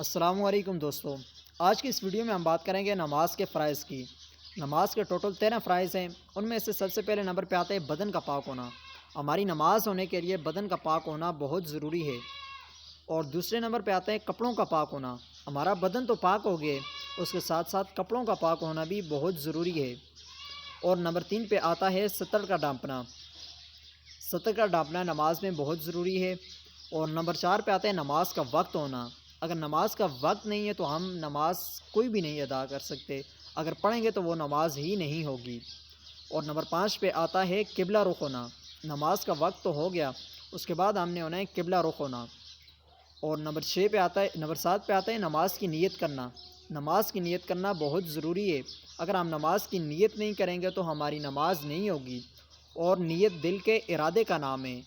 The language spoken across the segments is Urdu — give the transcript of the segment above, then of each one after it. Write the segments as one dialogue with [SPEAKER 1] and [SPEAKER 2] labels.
[SPEAKER 1] السلام علیکم دوستو، آج کی اس ویڈیو میں ہم بات کریں گے نماز کے فرائض کی۔ نماز کے ٹوٹل 13 فرائض ہیں، ان میں سے سب سے پہلے نمبر پہ آتا ہے بدن کا پاک ہونا۔ ہماری نماز ہونے کے لیے بدن کا پاک ہونا بہت ضروری ہے۔ اور دوسرے نمبر پہ آتا ہے کپڑوں کا پاک ہونا۔ ہمارا بدن تو پاک ہو گئے، اس کے ساتھ ساتھ کپڑوں کا پاک ہونا بھی بہت ضروری ہے۔ اور نمبر 3 پہ آتا ہے سطر کا ڈھانپنا۔ سطر کا ڈھانپنا نماز میں بہت ضروری ہے۔ اور نمبر 4 پہ آتا ہے نماز کا وقت ہونا۔ اگر نماز کا وقت نہیں ہے تو ہم نماز کوئی بھی نہیں ادا کر سکتے، اگر پڑھیں گے تو وہ نماز ہی نہیں ہوگی۔ اور نمبر 5 پہ آتا ہے قبلہ رخ ہونا۔ نماز کا وقت تو ہو گیا، اس کے بعد ہم نے ہونا ہے قبلہ رخ ہونا۔ اور نمبر 7 پہ آتا ہے نماز کی نیت کرنا۔ نماز کی نیت کرنا بہت ضروری ہے، اگر ہم نماز کی نیت نہیں کریں گے تو ہماری نماز نہیں ہوگی۔ اور نیت دل کے ارادے کا نام ہے۔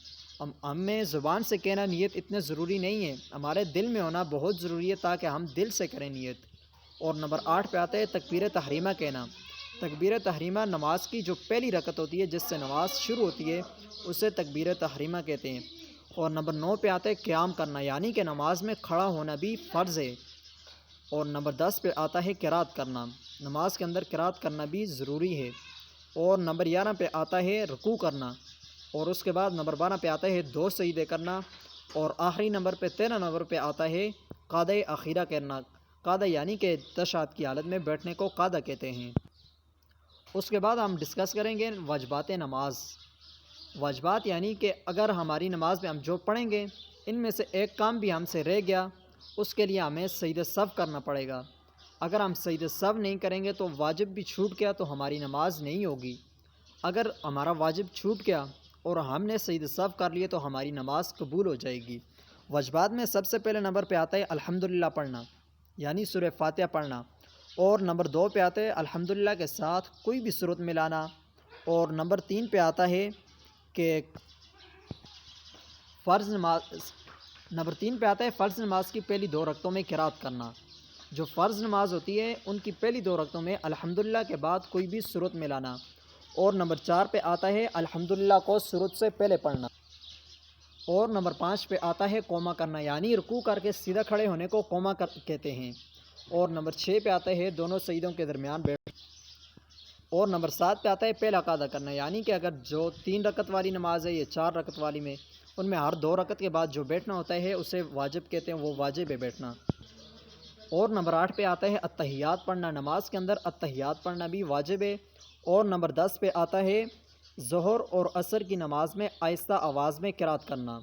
[SPEAKER 1] ہمیں زبان سے کہنا نیت اتنے ضروری نہیں ہے، ہمارے دل میں ہونا بہت ضروری ہے تاکہ ہم دل سے کریں نیت۔ اور نمبر 8 پہ آتا ہے تکبیر تحریمہ کہنا۔ تکبیر تحریمہ نماز کی جو پہلی رکعت ہوتی ہے، جس سے نماز شروع ہوتی ہے، اسے تکبیر تحریمہ کہتے ہیں۔ اور نمبر 9 پہ آتا ہے قیام کرنا، یعنی کہ نماز میں کھڑا ہونا بھی فرض ہے۔ اور نمبر 10 پہ آتا ہے قرات کرنا، نماز کے اندر قرات کرنا بھی ضروری ہے۔ اور نمبر 11 پہ آتا ہے رکوع کرنا۔ اور اس کے بعد نمبر 12 پہ آتا ہے 2 سجدے کرنا۔ اور آخری نمبر پہ 13 نمبر پہ آتا ہے قعدہ اخیرہ کرنا۔ قعدہ یعنی کہ تشہد کی حالت میں بیٹھنے کو قعدہ کہتے ہیں۔ اس کے بعد ہم ڈسکس کریں گے واجبات نماز۔ واجبات یعنی کہ اگر ہماری نماز میں ہم جو پڑھیں گے، ان میں سے ایک کام بھی ہم سے رہ گیا، اس کے لیے ہمیں سجدہ سہو کرنا پڑے گا۔ اگر ہم سجدہ سہو نہیں کریں گے تو واجب بھی چھوٹ گیا تو ہماری نماز نہیں ہوگی۔ اگر ہمارا واجب چھوٹ گیا اور ہم نے سجدہ سہو کر لیے تو ہماری نماز قبول ہو جائے گی۔ واجبات میں سب سے پہلے نمبر پہ آتا ہے الحمدللہ پڑھنا، یعنی سورہ فاتحہ پڑھنا۔ اور نمبر 2 پہ آتا ہے الحمدللہ کے ساتھ کوئی بھی سورت ملانا۔ اور نمبر 3 پہ آتا ہے کہ فرض نماز کی پہلی 2 رکعتوں میں قرات کرنا۔ جو فرض نماز ہوتی ہے ان کی پہلی 2 رکعتوں میں الحمدللہ کے بعد کوئی بھی سورت ملانا۔ اور نمبر 4 پہ آتا ہے الحمدللہ کو سورت سے پہلے پڑھنا۔ اور نمبر 5 پہ آتا ہے قوما کرنا، یعنی رکوع کر کے سیدھا کھڑے ہونے کو قوما کہتے ہیں۔ اور نمبر 6 پہ آتا ہے دونوں سجدوں کے درمیان بیٹھنا۔ اور نمبر 7 پہ آتا ہے پہلا قعدہ کرنا، یعنی کہ اگر جو 3 رکعت والی نماز ہے یا 4 رکعت والی میں، ان میں ہر 2 رکعت کے بعد جو بیٹھنا ہوتا ہے اسے واجب کہتے ہیں، وہ واجب ہے بیٹھنا۔ اور نمبر 8 پہ آتا ہے التحیات پڑھنا، نماز کے اندر التحیات پڑھنا بھی واجب ہے۔ اور نمبر 10 پہ آتا ہے ظہر اور عصر کی نماز میں آہستہ آواز میں قرات کرنا۔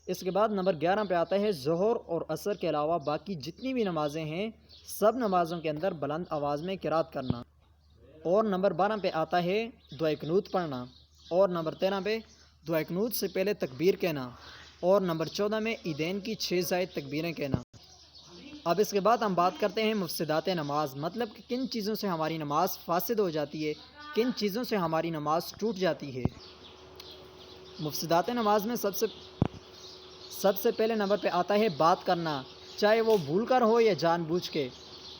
[SPEAKER 1] اس کے بعد نمبر 11 پہ آتا ہے ظہر اور عصر کے علاوہ باقی جتنی بھی نمازیں ہیں، سب نمازوں کے اندر بلند آواز میں قرات کرنا۔ اور نمبر 12 پہ آتا ہے دعائے قنوت پڑھنا۔ اور نمبر 13 پہ دعائے قنوت سے پہلے تکبیر کہنا۔ اور نمبر 14 میں عیدین کی 6 زائد تکبیریں کہنا۔ اب اس کے بعد ہم بات کرتے ہیں مفسدات نماز، مطلب کہ کن چیزوں سے ہماری نماز فاسد ہو جاتی ہے، کن چیزوں سے ہماری نماز ٹوٹ جاتی ہے۔ مفسدات نماز میں سب سے پہلے نمبر پہ آتا ہے بات کرنا، چاہے وہ بھول کر ہو یا جان بوجھ کے۔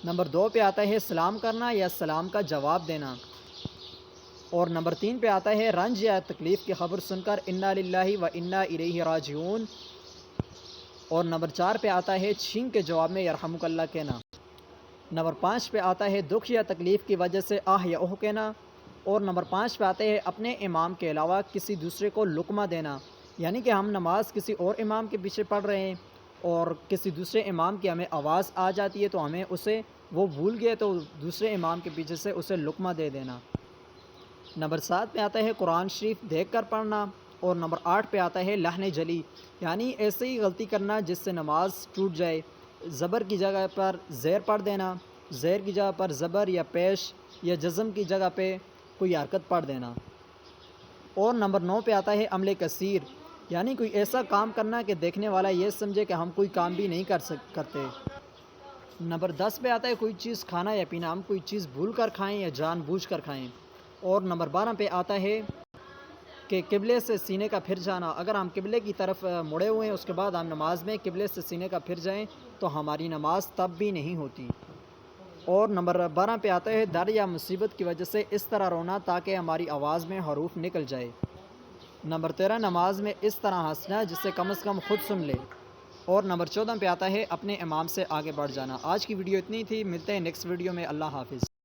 [SPEAKER 1] نمبر 2 پہ آتا ہے سلام کرنا یا سلام کا جواب دینا۔ اور نمبر 3 پہ آتا ہے رنج یا تکلیف کی خبر سن کر انا للہ و انا الیہ راجعون۔ اور نمبر 4 پہ آتا ہے چھینک کے جواب میں یرحمک اللہ کہنا۔ نمبر 5 پہ آتا ہے دکھ یا تکلیف کی وجہ سے آہ یا اوہ کہنا۔ اور نمبر 5 پہ آتے ہیں اپنے امام کے علاوہ کسی دوسرے کو لقمہ دینا، یعنی کہ ہم نماز کسی اور امام کے پیچھے پڑھ رہے ہیں اور کسی دوسرے امام کی ہمیں آواز آ جاتی ہے تو ہمیں اسے، وہ بھول گئے تو دوسرے امام کے پیچھے سے اسے لقمہ دے دینا۔ نمبر 7 پہ آتا ہے قرآن شریف دیکھ کر پڑھنا۔ اور نمبر 8 پہ آتا ہے لحن جلی، یعنی ایسے ہی غلطی کرنا جس سے نماز ٹوٹ جائے، زبر کی جگہ پر زیر پڑھ دینا، زیر کی جگہ پر زبر یا پیش یا جزم کی جگہ پہ کوئی حرکت پڑھ دینا۔ اور نمبر 9 پہ آتا ہے عمل کثیر، یعنی کوئی ایسا کام کرنا کہ دیکھنے والا یہ سمجھے کہ ہم کوئی کام بھی نہیں کرتے۔ نمبر 10 پہ آتا ہے کوئی چیز کھانا یا پینا، ہم کوئی چیز بھول کر کھائیں یا جان بوجھ کر کھائیں۔ اور نمبر 12 پہ آتا ہے کہ قبلے سے سینے کا پھر جانا، اگر ہم قبلے کی طرف مڑے ہوئے ہیں اس کے بعد ہم نماز میں قبلے سے سینے کا پھر جائیں تو ہماری نماز تب بھی نہیں ہوتی۔ اور نمبر 12 پہ آتا ہے ڈر یا مصیبت کی وجہ سے اس طرح رونا تاکہ ہماری آواز میں حروف نکل جائے۔ نمبر 13 نماز میں اس طرح ہنسنا جس سے کم از کم خود سن لے۔ اور نمبر 14 پہ آتا ہے اپنے امام سے آگے بڑھ جانا۔ آج کی ویڈیو اتنی تھی، ملتے ہیں نیکسٹ ویڈیو میں، اللہ حافظ۔